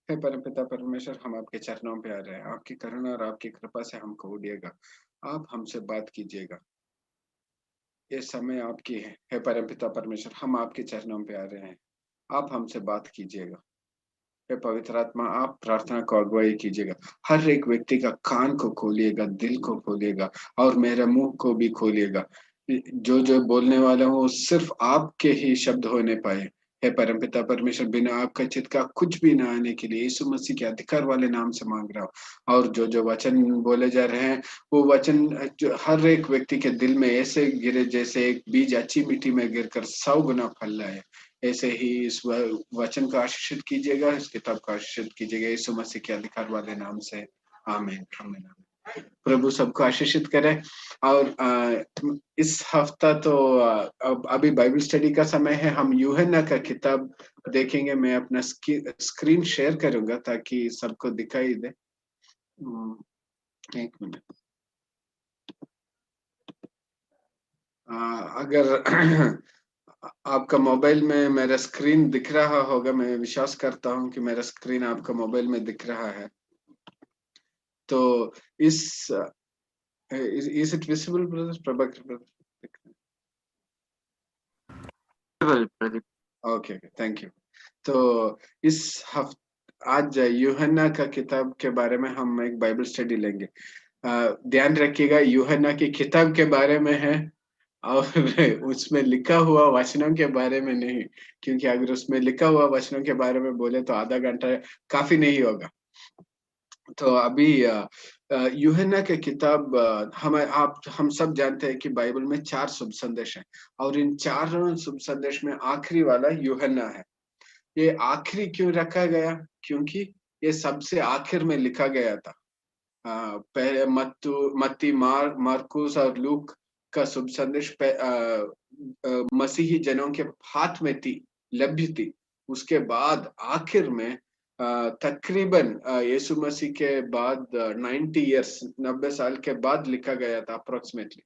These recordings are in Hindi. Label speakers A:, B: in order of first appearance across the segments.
A: हे परमपिता परमेश्वर, हम आपके चरणों पे आ रहे हैं। आपकी करुणा और आपकी कृपा से हमको उड़िएगा। आप हमसे बात कीजिएगा। ये समय आपकी है। हे परमपिता परमेश्वर, हम आपके चरणों पे आ रहे हैं। आप हमसे बात कीजिएगा। हे पवित्र आत्मा, आप प्रार्थना को अगुवाई कीजिएगा। हर एक व्यक्ति का कान को खोलिएगा, दिल को खोलिएगा और मेरे मुंह को भी खोलिएगा। जो जो बोलने वाला हूँ सिर्फ आपके ही शब्द होने पाए। हे परमपिता परमेश्वर, बिना आपका चित्त का कुछ भी ना आने के लिए यीशु मसीह के अधिकार वाले नाम से मांग रहा हूँ। और जो जो वचन बोले जा रहे हैं, वो वचन जो हर एक व्यक्ति के दिल में ऐसे गिरे जैसे एक बीज अच्छी मिट्टी में गिरकर 100 गुना फल लाए। ऐसे ही इस वचन को आशीषित कीजिएगा, इस किताब को आशीषित कीजिएगा यीशु मसीह के अधिकार वाले नाम से। आमीन आमीन। प्रभु सबको आशीषित करे। और इस हफ्ता तो अब अभी बाइबल स्टडी का समय है। हम यूहन्ना का किताब देखेंगे। मैं अपना स्क्रीन शेयर करूंगा ताकि सबको दिखाई दे। एक मिनट। अगर आपका मोबाइल में मेरा स्क्रीन दिख रहा होगा, मैं विश्वास करता हूँ कि मेरा स्क्रीन आपका मोबाइल में दिख रहा है। तो इस is it visible, brothers? Prabhakar brother?
B: Pradeep.
A: Okay, thank you. तो इस हफ्ते आज यूहन्ना का किताब के बारे में हम एक बाइबल स्टडी लेंगे। ध्यान रखिएगा, यूहन्ना की किताब के बारे में है और उसमें लिखा हुआ वचनों के बारे में नहीं, क्योंकि अगर उसमें लिखा हुआ वचनों के बारे में बोले तो आधा घंटा काफी नहीं होगा। तो अभी यूहन्ना की किताब हम सब जानते हैं कि बाइबल में 4 शुभ संदेश हैं और इन चारों शुभ संदेश में आखिरी वाला यूहन्ना है। ये आखिरी क्यों रखा गया? क्योंकि ये सबसे आखिर में लिखा गया था। पहले मत्ती, मार्कुस और लूक का शुभ संदेश मसीही जनों के हाथ में थी, लभ्य थी। उसके बाद आखिर में तकरीबन यीशु मसीह के बाद 90 इयर्स, 90 साल के बाद लिखा गया था अप्रोक्सीमेटली।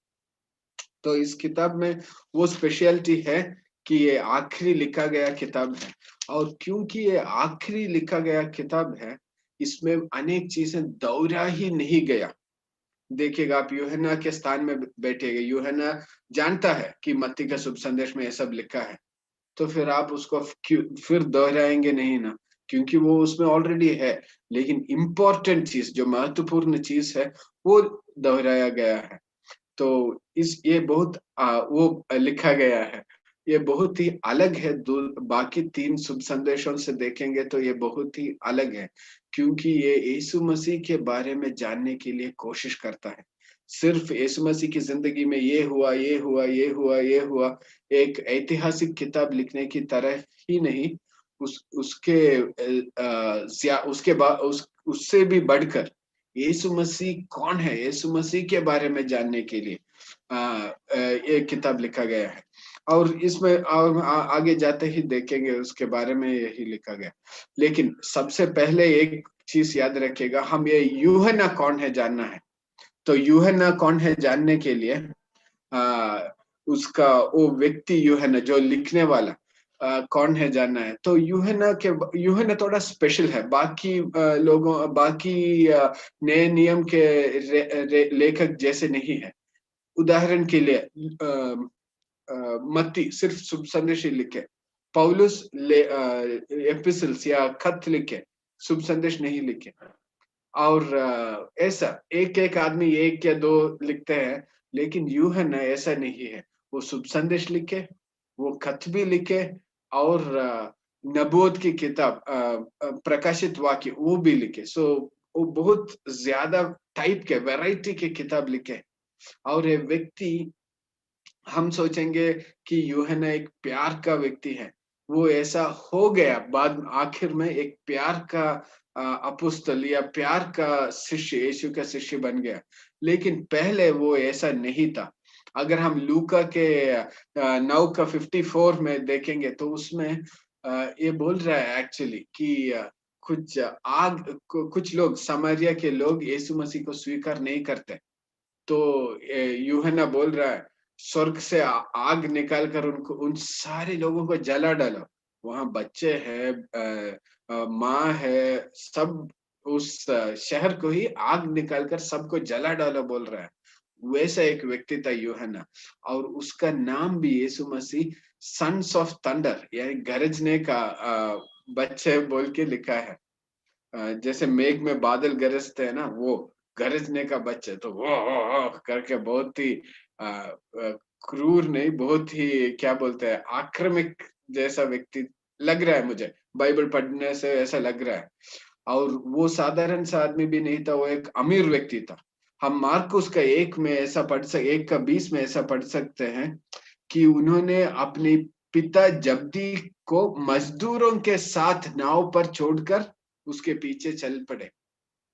A: तो इस किताब में वो स्पेशलिटी है कि ये आखिरी लिखा गया किताब है। और क्योंकि ये आखिरी लिखा गया किताब है, इसमें अनेक चीजें दोहरा ही नहीं गया। देखिएगा, आप यूहन्ना के स्थान में बैठेगा, यूहन्ना जानता है कि मत्ती का शुभ संदेश में ये सब लिखा है, तो फिर आप उसको फिर दोहराएंगे नहीं ना, क्योंकि वो उसमें ऑलरेडी है। लेकिन इम्पोर्टेंट चीज, जो महत्वपूर्ण चीज है, वो दोहराया गया है। तो ये बहुत वो लिखा गया है। ये बहुत ही अलग है। बाकी 3 शुभ संदेशों से देखेंगे तो ये बहुत ही अलग है, क्योंकि ये यीशु मसीह के बारे में जानने के लिए कोशिश करता है। सिर्फ यीशु मसीह की जिंदगी में ये हुआ, ये हुआ, ये हुआ, ये हुआ, एक ऐतिहासिक किताब लिखने की तरह ही नहीं, उसके बाद उससे भी बढ़कर यीशु मसीह कौन है, यीशु मसीह के बारे में जानने के लिए ये किताब लिखा गया है। और इसमें आगे जाते ही देखेंगे उसके बारे में यही लिखा गया। लेकिन सबसे पहले एक चीज याद रखिएगा, हम ये यूहन्ना कौन है जानना है। तो यूहन्ना कौन है जानने के लिए उसका वो व्यक्ति यूहन्ना जो लिखने वाला कौन है जानना है। तो यूहन्ना थोड़ा स्पेशल है, बाकी नए नियम के लेखक जैसे नहीं है। उदाहरण के लिए मत्ती सिर्फ शुभ संदेश ही लिखे, पौलुस एपिसल्स या खत लिखे, शुभ संदेश नहीं लिखे। और ऐसा एक एक आदमी 1 या 2 लिखते हैं, लेकिन यूहन्ना ऐसा नहीं है। वो शुभ संदेश लिखे, वो खत भी लिखे, और नबूवत की किताब प्रकाशित वाक्य वो भी लिखे। सो वो बहुत ज्यादा टाइप के, वैरायटी के किताब लिखे। और ये व्यक्ति, हम सोचेंगे कि यूहन्ना एक प्यार का व्यक्ति है, वो ऐसा हो गया बाद आखिर में एक प्यार का अपुस्तल या प्यार का शिष्य, यीशु का शिष्य बन गया। लेकिन पहले वो ऐसा नहीं था। अगर हम लूका के 9 का 54 में देखेंगे तो उसमें ये बोल रहा है एक्चुअली कि कुछ लोग, समारिया के लोग यीशु मसीह को स्वीकार नहीं करते। तो यूहन्ना बोल रहा है, स्वर्ग से आग निकाल कर उन सारे लोगों को जला डालो। वहाँ बच्चे हैं, माँ है, सब उस शहर को ही आग निकाल कर सबको जला डालो बोल रहा है। वैसा एक व्यक्ति था यूहन्ना, और उसका नाम भी यीशु मसीह सन्स ऑफ थंडर यानी गरजने का बच्चे बोल के लिखा है। जैसे मेघ में बादल गरजते हैं ना, वो गरजने का बच्चा, तो वो करके बहुत ही क्रूर नहीं, बहुत ही क्या बोलते हैं, आक्रामक जैसा व्यक्ति लग रहा है मुझे, बाइबल पढ़ने से ऐसा लग रहा है। और वो साधारण सा आदमी भी नहीं था, वो एक अमीर व्यक्ति था। हम मार्कुस का 1 का 20 में ऐसा पढ़ सकते हैं कि उन्होंने अपने पिता जब्दी को मजदूरों के साथ नाव पर छोड़कर उसके पीछे चल पड़े।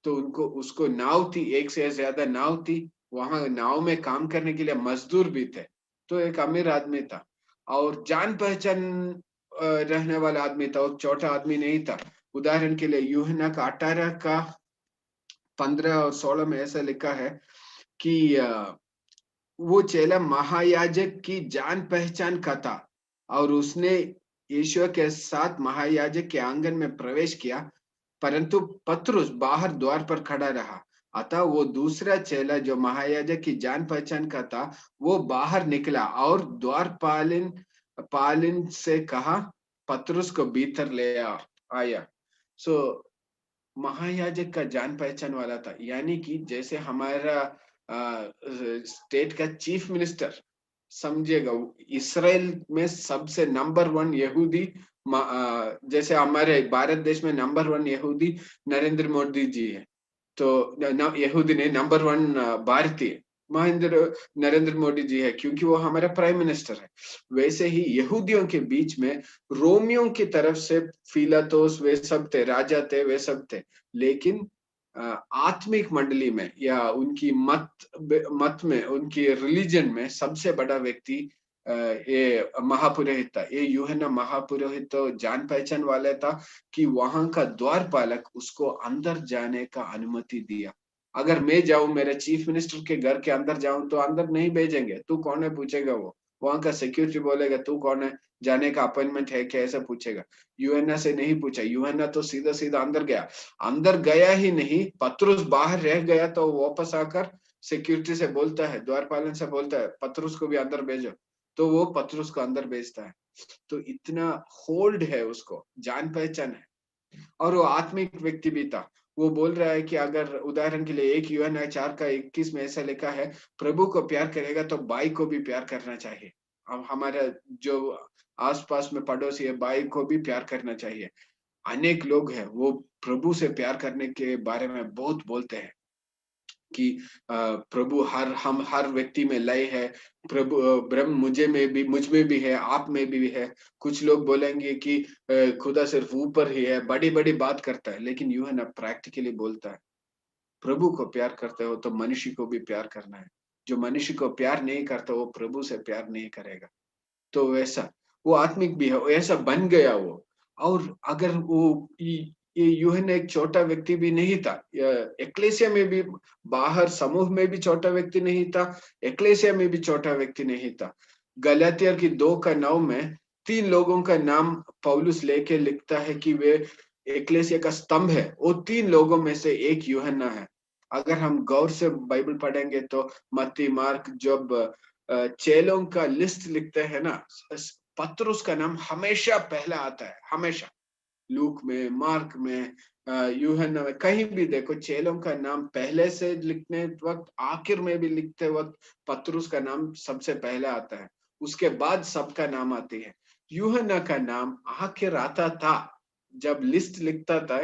A: तो उनको उसको नाव थी, एक से ज्यादा नाव थी, वहां नाव में काम करने के लिए मजदूर भी थे। तो एक अमीर आदमी था और जान पहचान रहने वाला आदमी था, वो छोटा आदमी नहीं था। उदाहरण के लिए यूहन्ना का 18 का 15 और 16 में ऐसा लिखा है कि वो चेला महायाजक की जान पहचान का था और उसने यीशु के साथ महायाजक के आंगन में प्रवेश किया, परंतु पतरस बाहर द्वार पर खड़ा रहा। अतः वो दूसरा चेला जो महायाजक की जान पहचान का था, वो बाहर निकला और द्वारपालिन पालिन से कहा, पतरस को भीतर ले आया। सो महायाजक का जान पहचान वाला था, यानी कि जैसे हमारा स्टेट का चीफ मिनिस्टर, समझिएगा, इसराइल में सबसे नंबर 1 यहूदी, जैसे हमारे भारत देश में नंबर 1 यहूदी नरेंद्र मोदी जी है। तो यहूदी नहीं, नंबर 1 भारतीय महेंद्र नरेंद्र मोदी जी है, क्योंकि वो हमारा प्राइम मिनिस्टर है। वैसे ही यहूदियों के बीच में रोमियों की तरफ से फिलातोस वे सब थे, राजा थे, वे सब थे। लेकिन आत्मिक मंडली में या उनकी मत में, उनकी रिलीजन में सबसे बड़ा व्यक्ति ये महापुरोहित था। ये यूहन्ना महापुरोहित तो जान पहचान वाला था कि वहां का द्वारपालक उसको अंदर जाने का अनुमति दिया। अगर मैं जाऊं, मेरे चीफ मिनिस्टर के घर के अंदर जाऊं, तो अंदर नहीं भेजेंगे, तू कौन है पूछेगा वो। वहां का सिक्योरिटी बोलेगा तू कौन है, जाने का अपॉइंटमेंट है क्या, ऐसा पूछेगा। यूहन्ना से नहीं पूछा, यूहन्ना तो सीधा सीधा अंदर गया। अंदर गया ही नहीं, पतरस बाहर रह गया, तो वापस आकर सिक्योरिटी से बोलता है, द्वारपालन से बोलता है, पतरस को भी अंदर भेजो। तो वो पतरस को अंदर भेजता है। तो इतना होल्ड है उसको, जान पहचान है। और वो आत्मिक व्यक्ति भी था। वो बोल रहा है कि अगर उदाहरण के लिए 1 यूहन्ना 4 का 21 में ऐसा लिखा है, प्रभु को प्यार करेगा तो भाई को भी प्यार करना चाहिए। अब हमारा जो आसपास में पड़ोसी है, भाई को भी प्यार करना चाहिए। अनेक लोग हैं, वो प्रभु से प्यार करने के बारे में बहुत बोलते हैं कि प्रभु हम हर व्यक्ति में लय है, प्रभु ब्रह्म मुझ में भी है, आप में भी है। कुछ लोग बोलेंगे कि खुदा सिर्फ ऊपर ही है, बड़ी बड़ी बात करता है, लेकिन यूहन्ना प्रैक्टिकली बोलता है, प्रभु को प्यार करते हो तो मनुष्य को भी प्यार करना है। जो मनुष्य को प्यार नहीं करता, वो प्रभु से प्यार नहीं करेगा। तो वैसा वो आत्मिक भी है, ऐसा बन गया वो। और अगर वो ये यूहन्ना एक छोटा व्यक्ति भी नहीं था, एक्लेसिया में भी, बाहर समूह में भी छोटा व्यक्ति नहीं था, एक्लेसिया में भी छोटा व्यक्ति नहीं था। गलातियर की 2 का 9 में 3 लोगों का नाम पौलुस लेके लिखता है कि वे एक्लेसिया का स्तंभ है। वो 3 लोगों में से एक यूहन्ना है। अगर हम गौर से बाइबल पढ़ेंगे तो मत्ती, मार्क, जब चेलों का लिस्ट लिखते हैं ना, पतरस का नाम हमेशा पहला आता है, हमेशा। लूक में, मार्क में, यूहन्ना में, कहीं भी देखो चेलों का नाम पहले से लिखने वक्त, आखिर में भी लिखते वक्त पतरस का नाम सबसे पहले आता है। उसके बाद सबका नाम आती है। यूहन्ना का नाम आखिर आता था। जब लिस्ट लिखता था,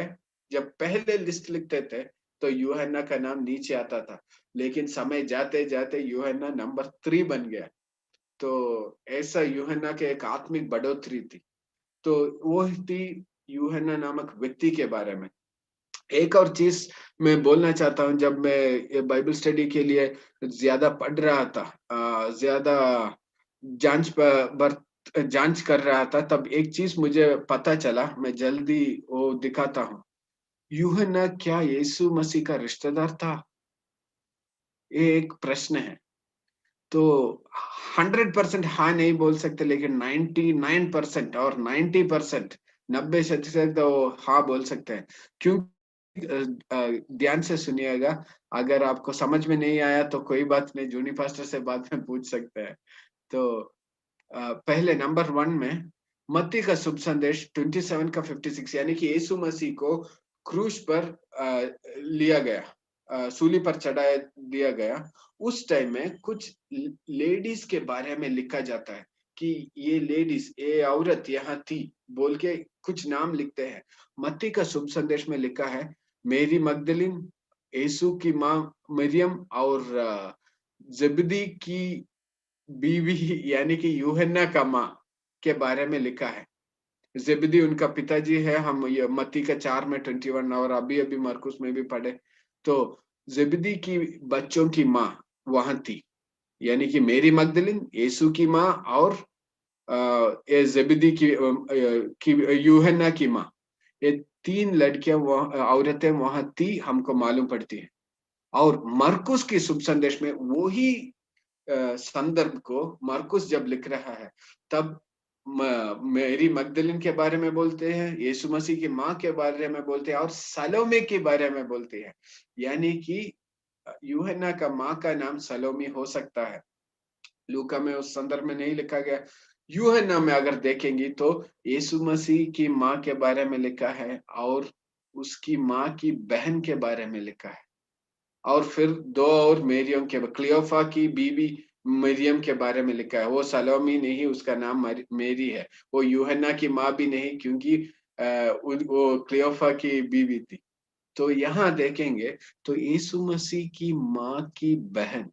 A: जब पहले लिस्ट लिखते थे, तो यूहन्ना का नाम नीचे आता था। लेकिन समय जाते जाते यूहन्ना नंबर 3 बन गया। तो ऐसा यूहन्ना के एक आत्मिक बढ़ोतरी थी। तो वो थी यूहन्ना नामक व्यक्ति के बारे में। एक और चीज मैं बोलना चाहता हूँ, जब मैं ये बाइबल स्टडी के लिए ज्यादा पढ़ रहा था, ज्यादा जांच कर रहा था, तब एक चीज मुझे पता चला, मैं जल्दी वो दिखाता हूँ। यूहन्ना क्या यीशु मसीह का रिश्तेदार था? ये एक प्रश्न है। तो 100% हाँ नहीं बोल सकते, लेकिन 99% और 90%, 90% तो हाँ बोल सकते हैं। क्यों? ध्यान से सुनिएगा। अगर आपको समझ में नहीं आया तो कोई बात नहीं, जूनी पास्टर से बाद में पूछ सकते हैं। तो पहले नंबर 1 में मत्ती का शुभ संदेश 27 का 56, यानी कि यीशु मसीह को क्रूस पर लिया गया, सूली पर चढ़ाया दिया गया। उस टाइम में कुछ लेडीज के बारे में लिखा जाता है कि ये लेडीज, ये औरत यहाँ थी बोल के कुछ नाम लिखते हैं। मत्ती का शुभ संदेश में लिखा है मेरी मगदलिन, यीशु की माँ मरियम और जबदी की बीवी यानी कि यूहन्ना का माँ के बारे में लिखा है। जेबदी उनका पिताजी है। हम ये मत्ती का 4 में 21 और अभी अभी मरकुस में भी पढ़े। तो जेबदी की बच्चों की माँ वहां थी, यानी कि मेरी मगदलिन, यीशु की माँ और ये जेबदी की यूहन्ना की माँ, ये 3 लड़कियां औरतें वहां थी, हमको मालूम पड़ती है। और मरकुस की शुभ संदेश में वही संदर्भ को मरकुस जब लिख रहा है, तब मेरी मगदलिन के बारे में बोलते हैं, यीशु मसीह की माँ के बारे में बोलते हैं और सलोमी के बारे में बोलते हैं। यानी कि यूहन्ना का माँ का नाम सलोमी हो सकता है। लूका में उस संदर्भ में नहीं लिखा गया। यूहन्ना में अगर देखेंगे तो यीशु मसीह की माँ के बारे में लिखा है और उसकी माँ की बहन के बारे में लिखा है। और फिर 2 और मेरियम के, क्लियोफा की बीवी मरियम के बारे में लिखा है। वो सलोमी नहीं, उसका नाम मेरी है। वो यूहन्ना की माँ भी नहीं, क्योंकि वो क्लियोफा की बीवी थी। तो यहाँ देखेंगे तो यीशु मसीह की माँ की बहन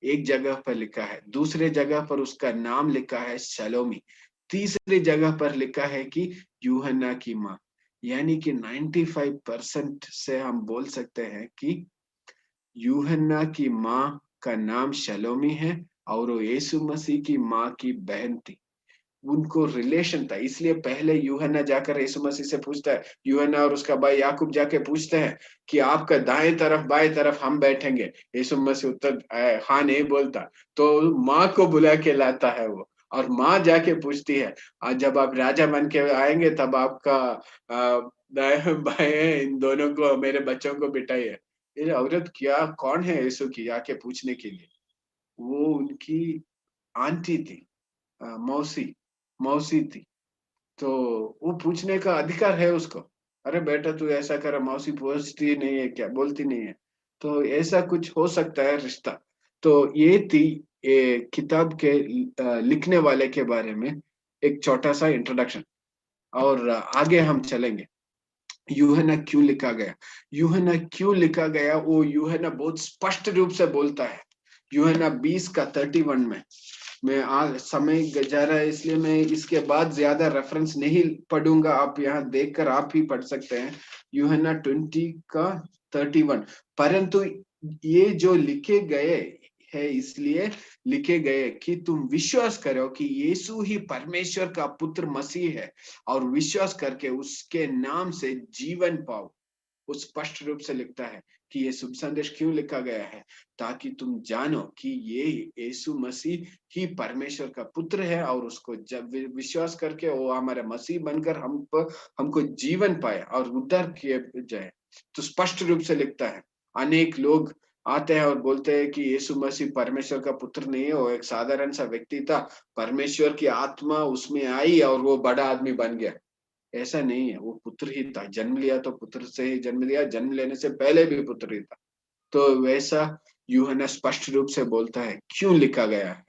A: एक जगह पर लिखा है, दूसरे जगह पर उसका नाम लिखा है सलोमी, तीसरी जगह पर लिखा है कि यूहन्ना की माँ। यानी कि 95% से हम बोल सकते हैं कि यूहन्ना की माँ का नाम शलोमी है और वो यीशु मसीह की माँ की बहन थी। उनको रिलेशन था, इसलिए पहले यूहन्ना जाकर यीशु मसीह से पूछता है, यूहन्ना और उसका भाई याकूब जाके पूछते हैं कि आपका दाएं तरफ बाएं तरफ हम बैठेंगे। यीशु मसीह उत्तर हाँ नहीं बोलता, तो माँ को बुला के लाता है वो, और माँ जाके पूछती है आज जब आप राजा बन के आएंगे तब आपका दाएं बाएं इन दोनों को, मेरे बच्चों को बिठाइए। ये औरत क्या कौन है यीशु की आके पूछने के लिए? वो उनकी आंटी थी, मौसी मौसी थी। तो वो पूछने का अधिकार है उसको। अरे बेटा तू ऐसा कर, मौसी पूछती नहीं है क्या, बोलती नहीं है? तो ऐसा कुछ हो सकता है रिश्ता। तो ये थी किताब के लिखने वाले के बारे में एक छोटा सा इंट्रोडक्शन। और आगे हम चलेंगे। यूहन्ना क्यों लिखा गया? यूहन्ना क्यों लिखा गया, वो यूहन्ना बहुत स्पष्ट रूप से बोलता है। यूहन्ना 20 का 31 में, मैं आज समय जा रहा है इसलिए मैं इसके बाद ज्यादा रेफरेंस नहीं पढ़ूंगा, आप यहाँ देखकर आप ही पढ़ सकते हैं। यूहन्ना 20 का 31, परंतु ये जो लिखे गए है इसलिए लिखे गए कि तुम विश्वास करो कि यीशु ही परमेश्वर का पुत्र मसीह है और विश्वास करके उसके नाम से जीवन पाओ। वो स्पष्ट रूप से लिखता है कि ये शुभ संदेश क्यों लिखा गया है, ताकि तुम जानो कि ये यीशु मसीह ही परमेश्वर का पुत्र है और उसको जब विश्वास करके वो हमारे मसीह बनकर हमको जीवन पाए और उद्धार किए जाए। तो स्पष्ट रूप से लिखता है। अनेक लोग आते हैं और बोलते हैं कि यीशु मसीह परमेश्वर का पुत्र नहीं है, वो एक साधारण सा व्यक्ति था, परमेश्वर की आत्मा उसमें आई और वो बड़ा आदमी बन गया। ऐसा नहीं है, वो पुत्र ही था, जन्म लिया तो पुत्र से ही जन्म लिया, जन्म लेने से पहले भी पुत्र ही था। तो वैसा यूहन्ना स्पष्ट रूप से बोलता है क्यों लिखा गया है।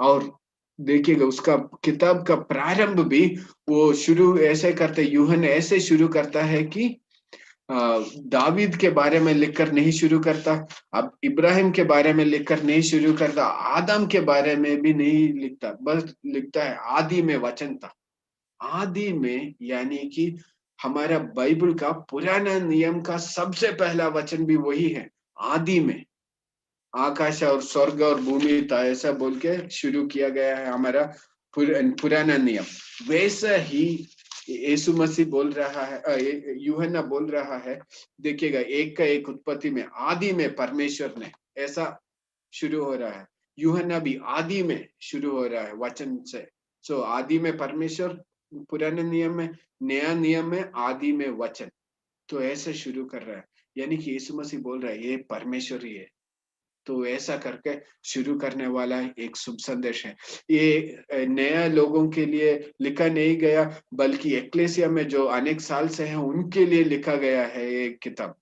A: और देखिएगा उसका किताब का प्रारंभ भी वो शुरू ऐसे करते, यूहन्ना ऐसे शुरू करता है कि दावीद के बारे में लिखकर नहीं शुरू करता, अब इब्राहिम के बारे में लिखकर नहीं शुरू करता, आदम के बारे में भी नहीं लिखता, बस लिखता है आदि में वचन था। आदि में यानी कि हमारा बाइबल का पुराना नियम का सबसे पहला वचन भी वही है। आदि में आकाश और स्वर्ग और भूमि था, ऐसा बोल के शुरू किया गया है हमारा पुराना नियम। वैसा ही यीशु मसीह बोल रहा है, यूहन्ना बोल रहा है। देखिएगा 1 का 1 उत्पत्ति में आदि में परमेश्वर ने, ऐसा शुरू हो रहा है। यूहन्ना भी आदि में शुरू हो रहा है वचन से। सो आदि में परमेश्वर, पुराने नियम में, नया नियम में आदि में वचन। तो ऐसे शुरू कर रहा है, यानी कि यीशु मसीह बोल रहा है ये परमेश्वर ही है। तो ऐसा करके शुरू करने वाला एक शुभ संदेश है। ये नया लोगों के लिए लिखा नहीं गया, बल्कि एक्लेसिया में जो अनेक साल से हैं उनके लिए लिखा गया है ये किताब।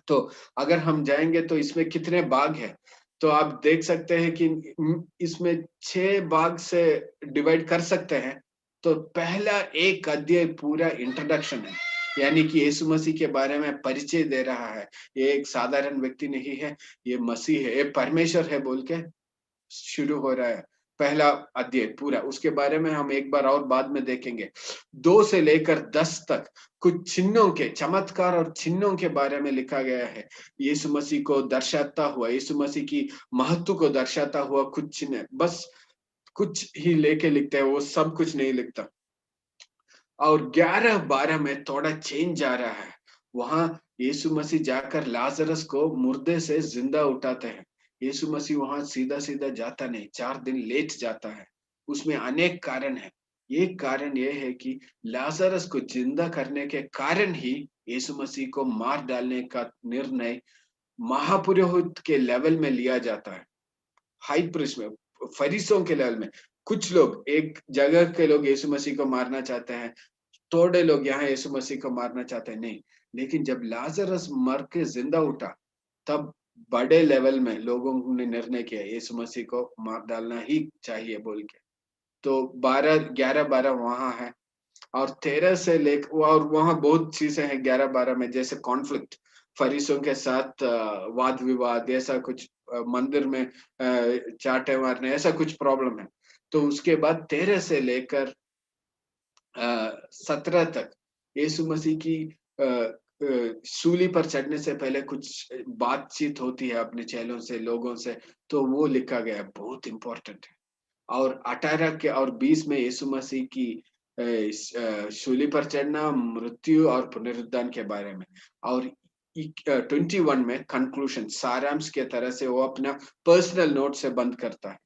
A: तो अगर हम जाएंगे तो इसमें कितने भाग हैं, तो आप देख सकते हैं कि इसमें 6 भाग से डिवाइड कर सकते हैं। तो पहला एक अध्याय पूरा इंट्रोडक्शन है, यानी कि यीशु मसीह के बारे में परिचय दे रहा है। ये एक साधारण व्यक्ति नहीं है, ये मसीह है, ये परमेश्वर है बोल के शुरू हो रहा है पहला अध्याय पूरा। उसके बारे में हम एक बार और बाद में देखेंगे। 2 से लेकर 10 तक कुछ चिन्हों के, चमत्कार और चिन्हों के बारे में लिखा गया है। यीशु मसीह को दर्शाता हुआ, यीशु मसीह की महत्व को दर्शाता हुआ कुछ चिन्ह, बस कुछ ही लेके लिखते हैं, वो सब कुछ नहीं लिखता। और 11-12 में थोड़ा चेंज आ रहा है। वहां यीशु मसीह जाकर लाजरस को मुर्दे से जिंदा उठाते हैं। यीशु मसीह वहां सीधा सीधा जाता नहीं, 4 दिन लेट जाता है। उसमें अनेक कारण है। एक कारण यह है कि लाजरस को जिंदा करने के कारण ही यीशु मसीह को मार डालने का निर्णय महापुरोहित के लेवल में लिया जाता है, हाई प्रीस्ट में, फरीसों के लेवल में। कुछ लोग, एक जगह के लोग यीशु मसीह को मारना चाहते हैं, थोड़े लोग यहाँ यीशु मसीह को मारना चाहते हैं, नहीं। लेकिन जब लाजरस मर के जिंदा उठा, तब बड़े लेवल में लोगों ने निर्णय किया यीशु मसीह को मार डालना ही चाहिए बोल के। तो 11-12 वहां है। और 13 से लेकर, और वहां बहुत चीजें हैं 11-12 में, जैसे कॉन्फ्लिक्ट, फरीसों के साथ वाद विवाद, ऐसा कुछ मंदिर में चाटे मारने, ऐसा कुछ प्रॉब्लम है। तो उसके बाद 13 से लेकर 17 तक यीशु मसीह की सूली पर चढ़ने से पहले कुछ बातचीत होती है अपने चेलों से, लोगों से। तो वो लिखा गया है, बहुत इंपॉर्टेंट है। और 18 के और 20 में यीशु मसीह की सूली पर चढ़ना, मृत्यु और पुनरुत्थान के बारे में। और 21 में कंक्लूजन, सारांश के तरह से वो अपना पर्सनल नोट से बंद करता है।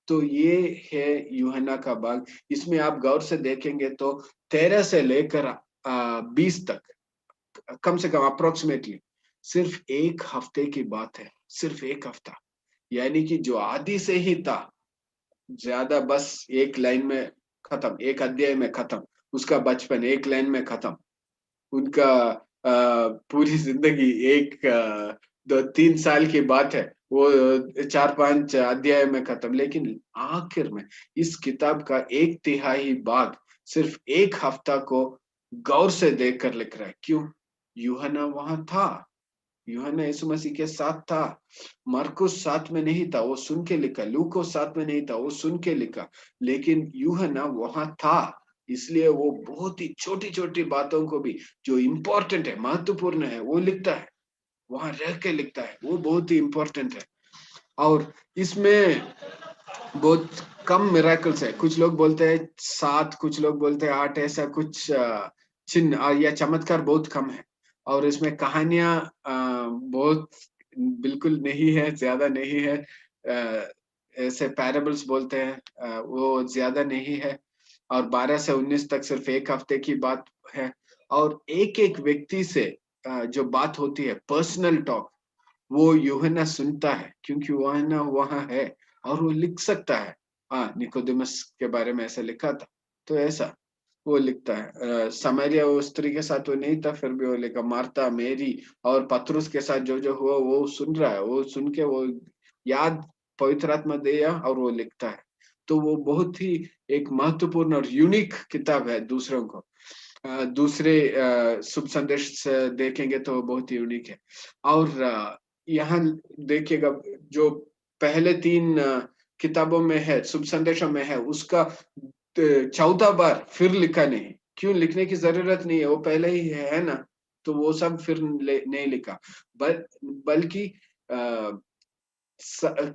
A: तो ये है यूहन्ना का भाग। इसमें आप गौर से देखेंगे तो 13 से लेकर 20 तक, कम से कम अप्रोक्सीमेटली सिर्फ एक हफ्ते की बात है, सिर्फ एक हफ्ता। यानी कि जो आदि से ही था, ज्यादा बस एक लाइन में खत्म, एक अध्याय में खत्म। उसका बचपन एक लाइन में खत्म। उनका पूरी जिंदगी एक 2-3 साल की बात है, वो 4-5 अध्याय में खत्म। लेकिन आखिर में इस किताब का 1/3 भाग सिर्फ एक हफ्ता को गौर से देखकर लिख रहा है। क्यों? यूहन्ना वहां था, यूहन्ना यीशु मसीह के साथ था। मरकुस साथ में नहीं था, वो सुन के लिखा। लूकोस साथ में नहीं था, वो सुन के लिखा। लेकिन यूहन्ना वहां था, इसलिए वो बहुत ही छोटी छोटी बातों को भी, जो इम्पोर्टेंट है, महत्वपूर्ण है, वो लिखता है, वहां रह के लिखता है। वो बहुत ही इम्पोर्टेंट है। और इसमें बहुत कम मिराकल्स है। कुछ लोग बोलते हैं 7, कुछ लोग बोलते हैं 8, ऐसा कुछ चिन्ह या चमत्कार बहुत कम है। और इसमें कहानियां बहुत बिल्कुल नहीं है, ज्यादा नहीं है। ऐसे पैराबल्स बोलते हैं, वो ज्यादा नहीं है। और 12 से 19 तक सिर्फ एक हफ्ते की बात है। और एक एक व्यक्ति से जो बात होती है, पर्सनल टॉक, वो यूहन्ना सुनता है, क्योंकि यूहन्ना वहां है और वो लिख सकता है। हाँ, निकोदेमस के बारे में ऐसा लिखा था, तो ऐसा वो लिखता है। समारिया वो स्त्री के साथ वो नहीं था, फिर भी वो लिखा। मार्था, मेरी और पतरुस के साथ जो जो हुआ वो सुन रहा है, वो सुन के वो याद पवित्र आत्मा दिया और वो लिखता है। तो वो बहुत ही एक महत्वपूर्ण और यूनिक किताब है दूसरों को। दूसरे शुभ संदेश से देखेंगे तो बहुत ही यूनिक है। और यहाँ देखिएगा, जो पहले 3 किताबों में है, शुभ संदेशों में है, उसका 14 बार फिर लिखा नहीं। क्यों? लिखने की जरूरत नहीं है, वो पहले ही है ना। तो वो सब फिर नहीं लिखा, बल्कि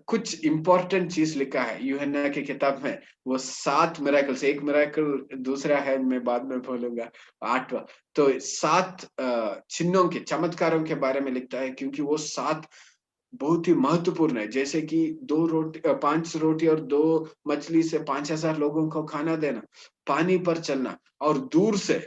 A: कुछ इंपॉर्टेंट चीज लिखा है यूहन्ना की किताब में। वो 7 मिराकल्स, एक मिराकल दूसरा है, मैं बाद में बोलूंगा, 8वां। तो 7 चिन्हों के, चमत्कारों के बारे में लिखता है, क्योंकि वो 7 बहुत ही महत्वपूर्ण है। जैसे कि 5 रोटी और 2 मछली से 5,000 लोगों को खाना देना, पानी पर चलना और दूर से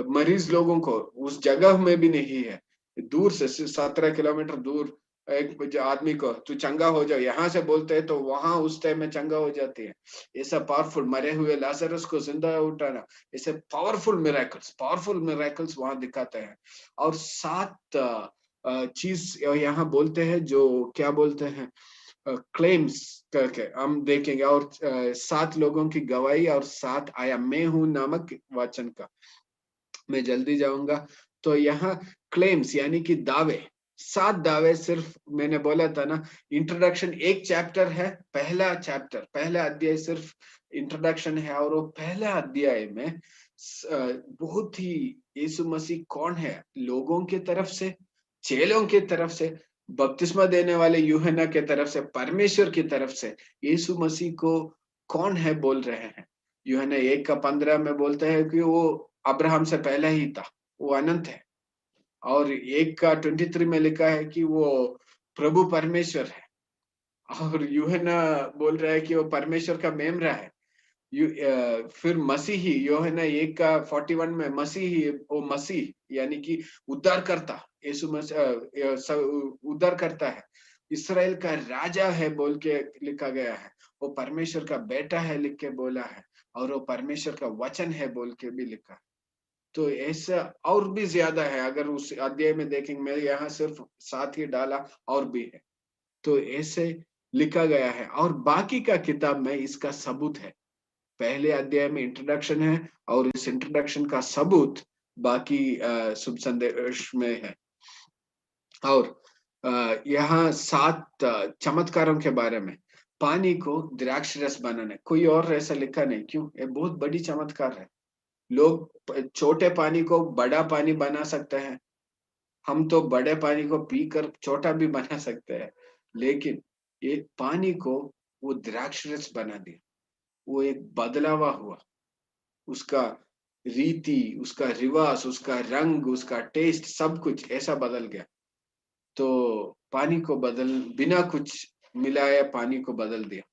A: मरीज लोगों को उस जगह में भी नहीं है, दूर से 17 किलोमीटर दूर एक आदमी को तू चंगा हो जाओ यहाँ से बोलते हैं तो वहां उस टाइम में चंगा हो जाती है। ऐसा पावरफुल, मरे हुए लाजरस को जिंदा उठाना, ऐसे पावरफुल मिरेकल्स वहां दिखाते हैं। और 7 चीज यहाँ बोलते हैं जो क्या बोलते हैं, क्लेम्स करके हम देखेंगे। और 7 लोगों की गवाही और 7 आया मैं हूं नामक वचन का, मैं जल्दी जाऊंगा। तो यहाँ क्लेम्स यानी कि दावे, 7 दावे। सिर्फ मैंने बोला था ना, इंट्रोडक्शन एक चैप्टर है, पहला अध्याय सिर्फ इंट्रोडक्शन है। और वो पहला अध्याय में बहुत ही यीशु मसीह कौन है, लोगों की तरफ से, चेलों की तरफ से, बपतिस्मा देने वाले यूहन्ना के तरफ से, परमेश्वर की तरफ से यीशु मसीह को कौन है बोल रहे हैं। यूहन्ना 1:15 में बोलते हैं कि वो अब्राहम से पहले ही था, वो अनंत है। और 1:23 में लिखा है कि वो प्रभु परमेश्वर है। और यूहन्ना बोल रहा है कि वो परमेश्वर का मेमरा है। फिर मसीही, यूहन्ना 1:41 में मसीही, वो मसीह यानी कि उद्धार करता, यीशु मसीह उद्धार करता है, इसराइल का राजा है बोल के लिखा गया है। वो परमेश्वर का बेटा है लिख के बोला है, और वो परमेश्वर का वचन है बोल के भी लिखा है। तो ऐसा और भी ज्यादा है, अगर उस अध्याय में देखेंगे, मैं यहाँ सिर्फ 7 ही डाला, और भी है। तो ऐसे लिखा गया है, और बाकी का किताब में इसका सबूत है। पहले अध्याय में इंट्रोडक्शन है, और इस इंट्रोडक्शन का सबूत बाकी शुभ संदेश में है। और यहाँ 7 चमत्कारों के बारे में, पानी को द्राक्ष रस बनाने, कोई और ऐसा लिखा नहीं। क्यों? ये बहुत बड़ी चमत्कार है। लोग छोटे पानी को बड़ा पानी बना सकते हैं, हम तो बड़े पानी को पीकर छोटा भी बना सकते हैं, लेकिन ये पानी को वो द्राक्ष रस बना दिया। वो एक बदलावा हुआ, उसका रीति, उसका रिवाज, उसका रंग, उसका टेस्ट, सब कुछ ऐसा बदल गया। तो पानी को बिना कुछ मिलाया पानी को बदल दिया,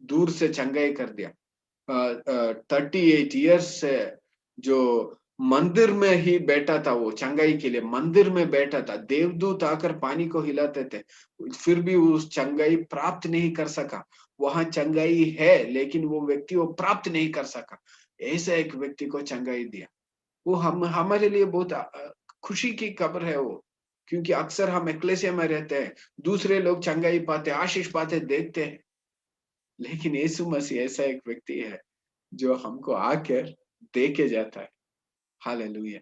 A: दूर से चंगाई कर दिया। 38 ईयर्स से जो मंदिर में ही बैठा था, वो चंगाई के लिए मंदिर में बैठा था, देवदूत आकर पानी को हिलाते थे, फिर भी उस चंगाई प्राप्त नहीं कर सका। वहां चंगाई है, लेकिन वो व्यक्ति वो प्राप्त नहीं कर सका। ऐसा एक व्यक्ति को चंगाई दिया। वो हम हमारे लिए बहुत खुशी की खबर है वो, क्योंकि अक्सर हम एक्लेसिया में रहते हैं, दूसरे लोग चंगाई पाते, आशीष पाते देखते हैं, लेकिन यीशु मसीह ऐसा एक व्यक्ति है जो हमको आकर दे के जाता है। हालेलुया!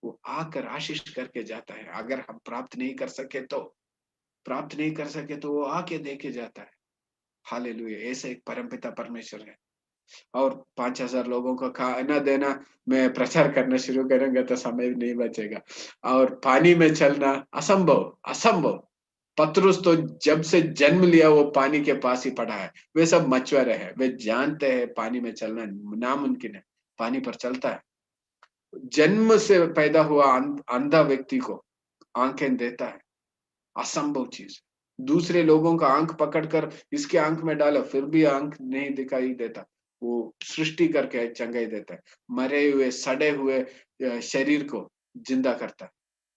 A: वो आकर आशीष करके जाता है। अगर हम प्राप्त नहीं कर सके तो वो आके दे के जाता है। हालेलुया! ऐसे एक परमपिता परमेश्वर है। और 5,000 लोगों को खाना देना, मैं प्रचार करना शुरू करूंगा तो समय नहीं बचेगा। और पानी में चलना असंभव, असंभव। पतरस तो जब से जन्म लिया वो पानी के पास ही पड़ा है। वे सब मछुआरे हैं, वे जानते हैं पानी में चलना नामुमकिन है, पानी पर चलता है। जन्म से पैदा हुआ अंधा व्यक्ति को आंखें देता है, असंभव चीज। दूसरे लोगों का आंख पकड़कर इसके आंख में डालो, फिर भी आंख नहीं दिखाई देता। वो सृष्टि करके चंगाई देता है, मरे हुए सड़े हुए शरीर को जिंदा करता है।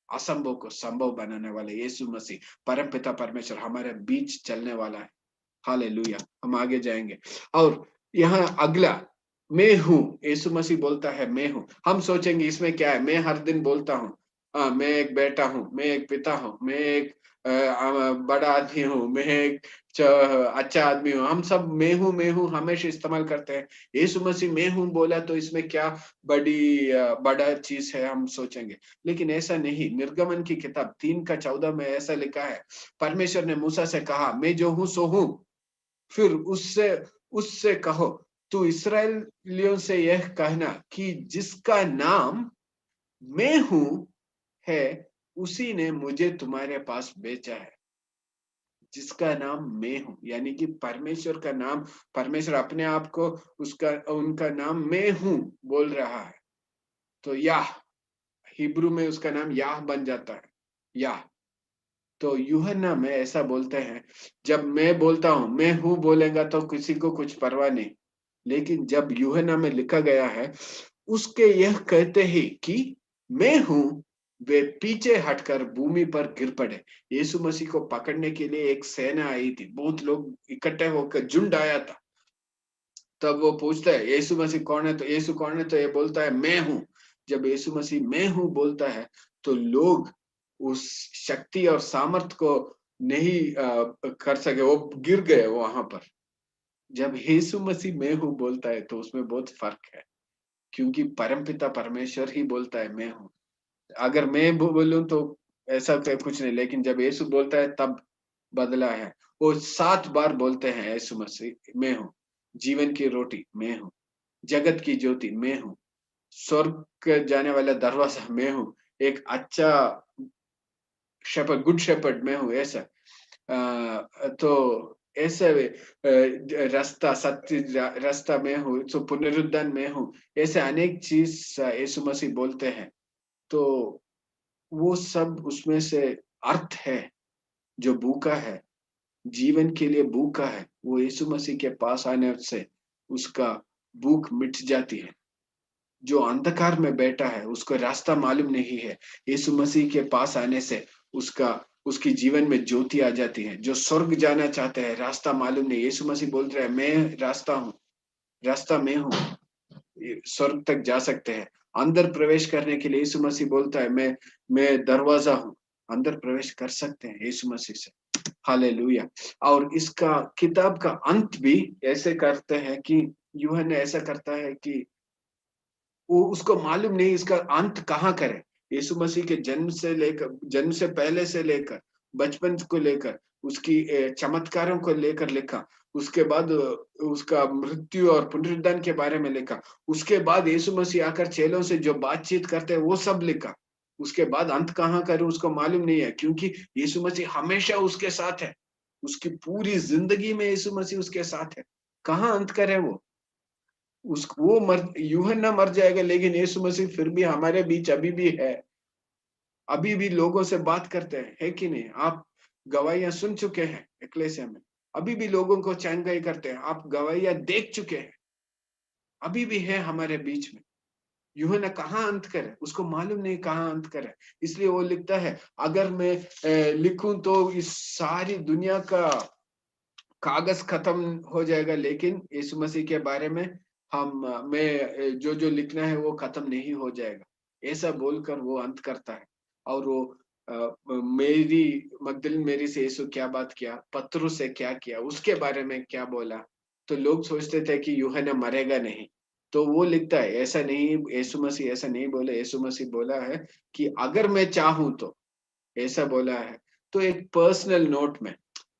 A: असंभव को संभव बनाने वाले यीशु मसीह, परमपिता परमेश्वर हमारे बीच चलने वाला है। हालेलुया! हम आगे जाएंगे। और यहाँ अगला, मैं हूँ, यीशु मसीह बोलता है मैं हूँ। हम सोचेंगे इसमें क्या है, मैं हर दिन बोलता हूँ, मैं एक बेटा हूँ, मैं एक पिता हूँ, मैं एक बड़ा आदमी हूँ, मैं एक अच्छा आदमी हूँ। हम सब मैं हूँ हमेशा इस्तेमाल करते हैं। यीशु मसीह मैं हूँ बोला तो इसमें क्या बड़ा चीज है, हम सोचेंगे। लेकिन ऐसा नहीं। निर्गमन की किताब 3:14 में ऐसा लिखा है, परमेश्वर ने मूसा से कहा, मैं जो हूँ सो हूँ। फिर उससे उससे कहो, तू इसराइलियों से यह कहना कि जिसका नाम मैं हूँ है, उसी ने मुझे तुम्हारे पास भेजा है। जिसका नाम मैं हूँ, यानी कि परमेश्वर का नाम, परमेश्वर अपने आप को उनका नाम मैं हूँ बोल रहा है। तो याह, हिब्रू में उसका नाम याह बन जाता है, याह। तो यूहन्ना में ऐसा बोलते हैं, जब मैं बोलता हूँ, मैं हूँ बोलेगा तो किसी को कुछ परवाह नहीं। लेकिन जब यूहन्ना में लिखा गया है, उसके यह कहते ही कि मैं हूँ, वे पीछे हटकर भूमि पर गिर पड़े। यीशु मसीह को पकड़ने के लिए एक सेना आई थी, बहुत लोग इकट्ठे होकर झुंड आया था। तब वो पूछता है यीशु मसीह कौन है, तो यीशु कौन है, तो ये बोलता है मैं हूँ। जब यीशु मसीह मैं हूँ बोलता है, तो लोग उस शक्ति और सामर्थ को नहीं कर सके, वो गिर गए वहां पर। जब यीशु मसीह मैं हूँ बोलता है तो उसमें बहुत फर्क है, क्योंकि परमपिता परमेश्वर ही बोलता है मैं हूँ। अगर मैं बोलूं तो ऐसा कुछ नहीं, लेकिन जब यीशु बोलता है तब बदला है। वो 7 बार बोलते हैं यीशु मसीह मैं हूँ, जीवन की रोटी मैं हूँ, जगत की ज्योति मैं हूँ, स्वर्ग जाने वाला दरवाजा मैं हूँ, एक अच्छा शेपर्ड, गुड शेपर्ड मैं हूँ, ऐसा। तो ऐसे रास्ता, सत्य रास्ता मैं हूँ, तो पुनरुत्थान मैं हूँ, ऐसे अनेक चीज यीशु मसीह बोलते हैं। तो वो सब उसमें से अर्थ है। जो भूखा है, जीवन के लिए भूखा है, वो यीशु मसीह के पास आने से उसका भूख मिट जाती है। जो अंधकार में बैठा है, उसको रास्ता मालूम नहीं है, यीशु मसीह के पास आने से उसका उसकी जीवन में ज्योति आ जाती है। जो स्वर्ग जाना चाहते हैं, रास्ता मालूम नहीं, यीशु मसीह बोल रहे हैं मैं रास्ता हूँ, रास्ता मैं हूँ, स्वर्ग तक जा सकते हैं। अंदर प्रवेश करने के लिए यीशु मसीह बोलता है मैं दरवाजा हूँ, अंदर प्रवेश कर सकते हैं यीशु मसीह से। हालेलुया। और इसका किताब का अंत भी ऐसे करते हैं कि यूहन्ना ऐसा करता है कि वो उसको मालूम नहीं इसका अंत कहाँ करे। यीशु मसीह के जन्म से लेकर, जन्म से पहले से लेकर, बचपन को लेकर, उसकी चमत्कारों को लेकर लिखा। उसके बाद उसका मृत्यु और पुनरुत्थान के बारे में लिखा। उसके बाद यीशु मसीह आकर चेलों से जो बातचीत करते हैं वो सब लिखा। उसके बाद अंत कहाँ करे उसको मालूम नहीं है, क्योंकि यीशु मसीह हमेशा उसके साथ है। उसकी पूरी जिंदगी में यीशु मसीह उसके साथ है। कहाँ अंत करे वो? उस वो मर यूहन्ना मर जाएगा, लेकिन यीशु मसीह फिर भी हमारे बीच अभी भी है। अभी भी लोगों से बात करते हैं, है कि नहीं? आप गवाहियां सुन चुके हैं एक्लेसिया में। अभी भी लोगों को चंगाई करते हैं, आप गवाहियां देख चुके हैं। अभी भी है हमारे बीच में। यूहन्ना कहाँ अंत करे, उसको मालूम नहीं कहाँ अंत करे। इसलिए वो लिखता है, अगर मैं लिखूं तो इस सारी दुनिया का कागज खत्म हो जाएगा, लेकिन यीशु मसीह के बारे में मैं जो जो लिखना है वो खत्म नहीं हो जाएगा, ऐसा बोलकर वो अंत करता है। और वो मेरी मगदलीन मेरी से यीशु क्या बात किया, पतरस से क्या किया, उसके बारे में क्या बोला। तो लोग सोचते थे कि यूहन्ना मरेगा नहीं, तो वो लिखता है ऐसा नहीं, यीशु मसीह ऐसा नहीं बोले। यीशु मसीह बोला है कि अगर मैं चाहूं तो, ऐसा बोला है। तो एक पर्सनल नोट में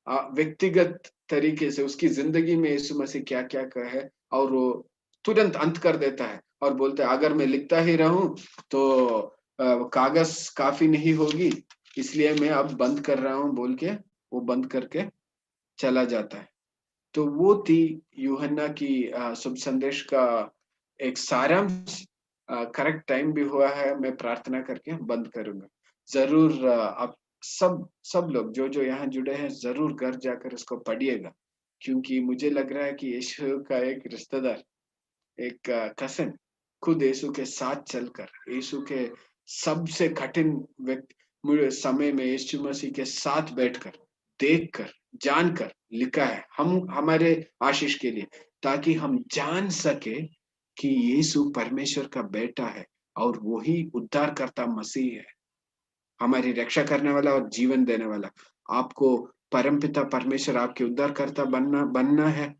A: व्यक्तिगत तरीके से उसकी जिंदगी में यीशु मसीह क्या-क्या कहा है, और वो तुरंत अंत कर देता है और बोलता है अगर मैं लिखता ही रहूं तो कागज काफी नहीं होगी, इसलिए मैं अब बंद कर रहा हूं बोल के वो बंद करके चला जाता है। तो वो थी यूहन्ना की शुभ संदेश का एक सारांश। करेक्ट टाइम भी हुआ है, मैं प्रार्थना करके बंद करूंगा। जरूर आप सब सब लोग जो जो यहाँ जुड़े हैं जरूर घर जाकर इसको पढ़िएगा, क्योंकि मुझे लग रहा है कि यीशु का एक रिश्तेदार, एक कसिन खुद यीशु के साथ चलकर, यीशु के सबसे कठिन समय में यीशु मसीह के साथ बैठकर, देखकर, जानकर लिखा है हम हमारे आशीष के लिए, ताकि हम जान सके कि यीशु परमेश्वर का बेटा है और वही उद्धारकर्ता मसीह है, हमारी रक्षा करने वाला और जीवन देने वाला। आपको परमपिता परमेश्वर आपके उद्धारकर्ता बनना बनना है,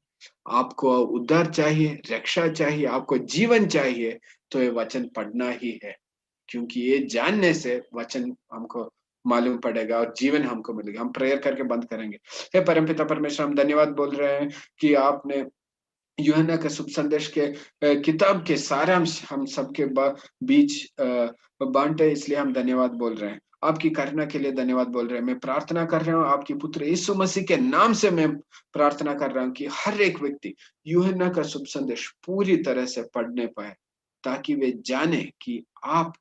A: आपको उद्धार चाहिए, रक्षा चाहिए, आपको जीवन चाहिए, तो ये वचन पढ़ना ही है। क्योंकि ये जानने से वचन हमको मालूम पड़ेगा और जीवन हमको मिलेगा। हम प्रेयर करके बंद करेंगे। हे परमपिता परमेश्वर, हम धन्यवाद बोल रहे हैं कि आपने यूहन्ना का शुभ संदेश के किताब के सारांश हम सबके बीच बांटे, इसलिए हम धन्यवाद बोल रहे हैं। आपकी करुणा के लिए धन्यवाद बोल रहे हैं। मैं प्रार्थना कर रहा हूँ आपकी पुत्र यीशु मसीह के नाम से, मैं प्रार्थना कर रहा हूँ कि हर एक व्यक्ति यूहन्ना का शुभ संदेश पूरी तरह से पढ़ने पाए, ताकि वे जाने कि आप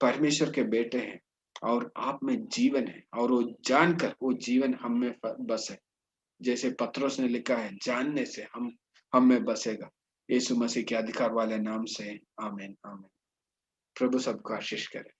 A: परमेश्वर के बेटे हैं, और आप में जीवन है और वो जानकर वो जीवन हम में बसे। जैसे पत्रोस ने लिखा है, जानने से हम में बसेगा। यीशु मसीह के अधिकार वाले नाम से आमीन आमीन। प्रभु सबको आशीष करे।